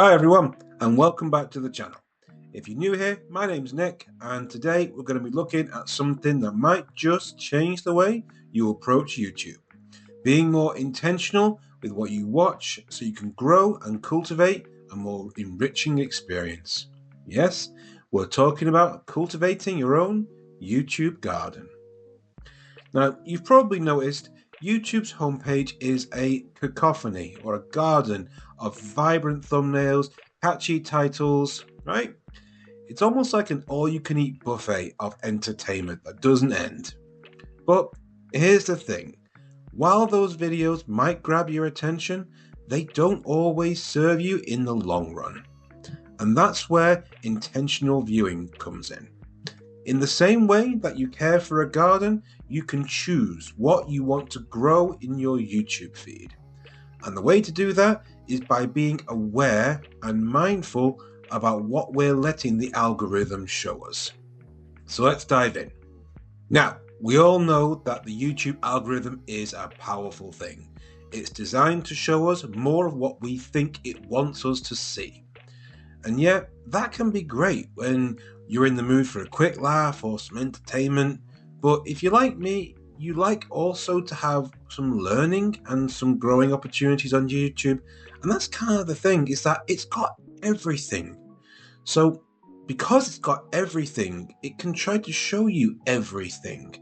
Hi everyone, and welcome back to the channel. If you're new here, my name's Nick, and today we're going to be looking at something that might just change the way you approach YouTube. Being more intentional with what you watch so you can grow and cultivate a more enriching experience. Yes, we're talking about cultivating your own YouTube garden. Now, you've probably noticed YouTube's homepage is a cacophony or a garden of vibrant thumbnails, catchy titles, right? It's almost like an all-you-can-eat buffet of entertainment that doesn't end. But here's the thing. While those videos might grab your attention, they don't always serve you in the long run. And that's where intentional viewing comes in. In the same way that you care for a garden, you can choose what you want to grow in your YouTube feed. And the way to do that is by being aware and mindful about what we're letting the algorithm show us. So let's dive in. Now, we all know that the YouTube algorithm is a powerful thing. It's designed to show us more of what we think it wants us to see. And yet, that can be great when you're in the mood for a quick laugh or some entertainment. But if you're like me, you like also to have some learning and some growing opportunities on YouTube. And that's kind of the thing, is that it's got everything. So because it's got everything, it can try to show you everything.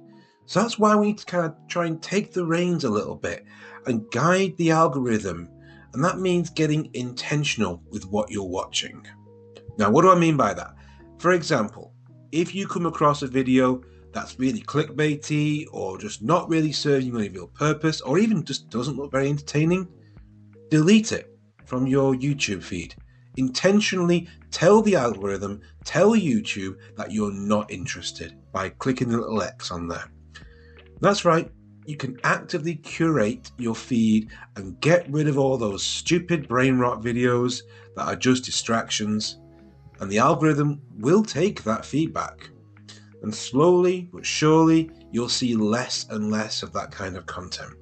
So that's why we need to kind of try and take the reins a little bit and guide the algorithm. And that means getting intentional with what you're watching. Now, what do I mean by that? For example, if you come across a video that's really clickbaity or just not really serving any real purpose or even just doesn't look very entertaining, delete it from your YouTube feed. Intentionally tell the algorithm, tell YouTube that you're not interested by clicking the little X on there. That's right. You can actively curate your feed and get rid of all those stupid brain rot videos that are just distractions, and the algorithm will take that feedback. And slowly but surely, you'll see less and less of that kind of content.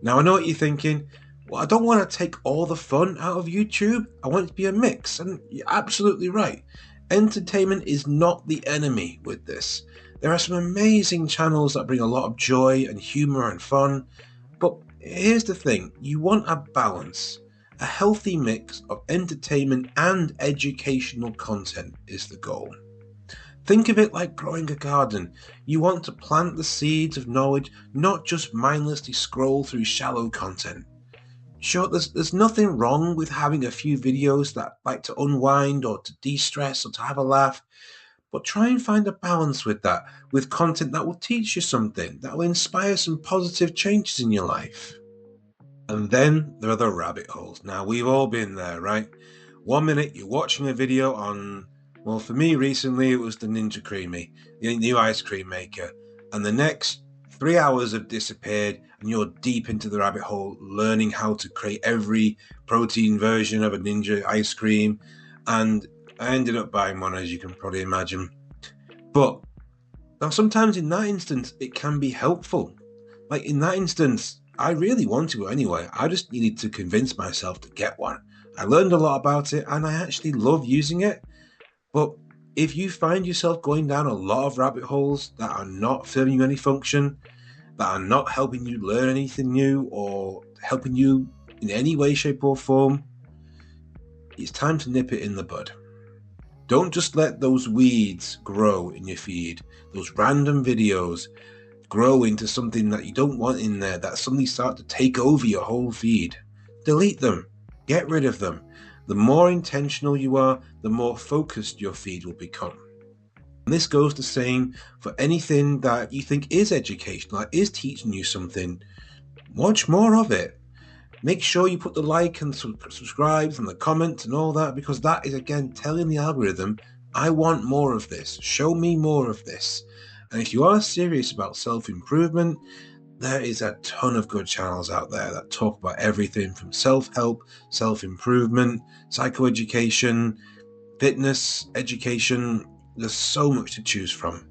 Now, I know what you're thinking. Well, I don't want to take all the fun out of YouTube. I want it to be a mix, and you're absolutely right. Entertainment is not the enemy with this. There are some amazing channels that bring a lot of joy and humor and fun, but here's the thing, you want a balance. A healthy mix of entertainment and educational content is the goal. Think of it like growing a garden. You want to plant the seeds of knowledge, not just mindlessly scroll through shallow content. Sure, there's nothing wrong with having a few videos that like to unwind or to de-stress or to have a laugh, but try and find a balance with that, with content that will teach you something, that will inspire some positive changes in your life. And then there are the rabbit holes. Now, we've all been there, right? 1 minute you're watching a video on, well, for me recently it was the Ninja Creamy, the new ice cream maker, and the next 3 hours have disappeared and you're deep into the rabbit hole learning how to create every protein version of a Ninja ice cream, and I ended up buying one, as you can probably imagine. But now sometimes in that instance it can be helpful. Like in that instance, I really wanted one anyway. I just needed to convince myself to get one. I learned a lot about it and I actually love using it. But if you find yourself going down a lot of rabbit holes that are not serving you any function, that are not helping you learn anything new or helping you in any way, shape or form, it's time to nip it in the bud. Don't just let those weeds grow in your feed, those random videos grow into something that you don't want in there, that suddenly start to take over your whole feed. Delete them. Get rid of them. The more intentional you are, the more focused your feed will become. And this goes the same for anything that you think is educational, that is teaching you something. Watch more of it. Make sure you put the like and subscribes and the comments and all that, because that is, again, telling the algorithm, I want more of this. Show me more of this. And if you are serious about self-improvement, there is a ton of good channels out there that talk about everything from self-help, self-improvement, psychoeducation, fitness, education. There's so much to choose from.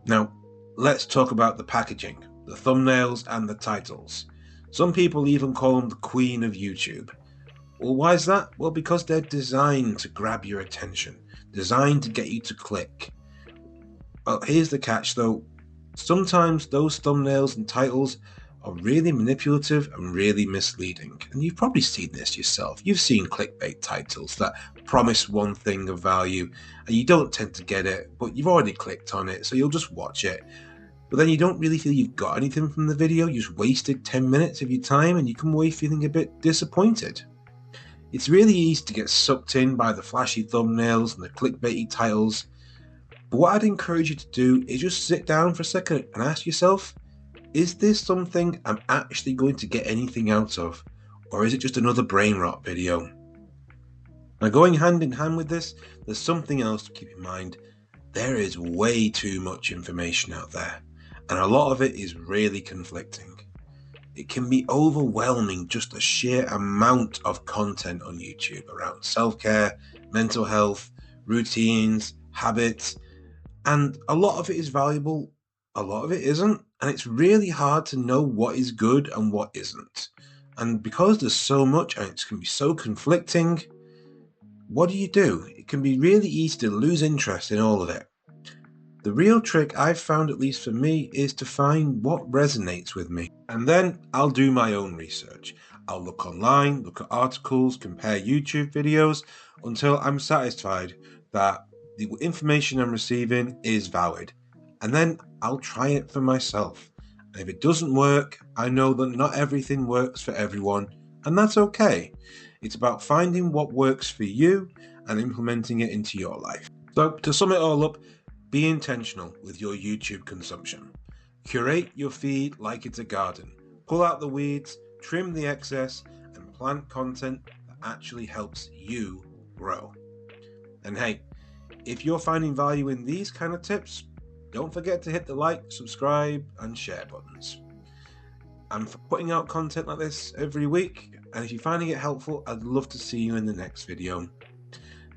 Now, let's talk about the packaging, the thumbnails and the titles. Some people even call them the queen of YouTube. Well, why is that? Well, because they're designed to grab your attention, designed to get you to click. Well, here's the catch though. Sometimes those thumbnails and titles are really manipulative and really misleading. And you've probably seen this yourself. You've seen clickbait titles that promise one thing of value and you don't tend to get it, but you've already clicked on it, so you'll just watch it. But then you don't really feel you've got anything from the video. You just wasted 10 minutes of your time and you come away feeling a bit disappointed. It's really easy to get sucked in by the flashy thumbnails and the clickbaity titles. But what I'd encourage you to do is just sit down for a second and ask yourself, is this something I'm actually going to get anything out of? Or is it just another brain rot video? Now, going hand in hand with this, there's something else to keep in mind. There is way too much information out there, and a lot of it is really conflicting. It can be overwhelming, just the sheer amount of content on YouTube around self-care, mental health, routines, habits, and a lot of it is valuable, a lot of it isn't, and it's really hard to know what is good and what isn't. And because there's so much and it can be so conflicting, what do? It can be really easy to lose interest in all of it. The real trick I've found, at least for me, is to find what resonates with me. And then I'll do my own research. I'll look online, look at articles, compare YouTube videos until I'm satisfied that the information I'm receiving is valid. And then I'll try it for myself. And if it doesn't work, I know that not everything works for everyone, and that's okay. It's about finding what works for you and implementing it into your life. So to sum it all up, be intentional with your YouTube consumption. Curate your feed like it's a garden. Pull out the weeds, trim the excess, and plant content that actually helps you grow. And hey, if you're finding value in these kind of tips, don't forget to hit the like, subscribe, and share buttons. I'm putting out content like this every week, and if you're finding it helpful, I'd love to see you in the next video.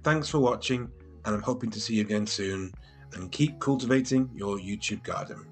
Thanks for watching, and I'm hoping to see you again soon. And keep cultivating your YouTube garden.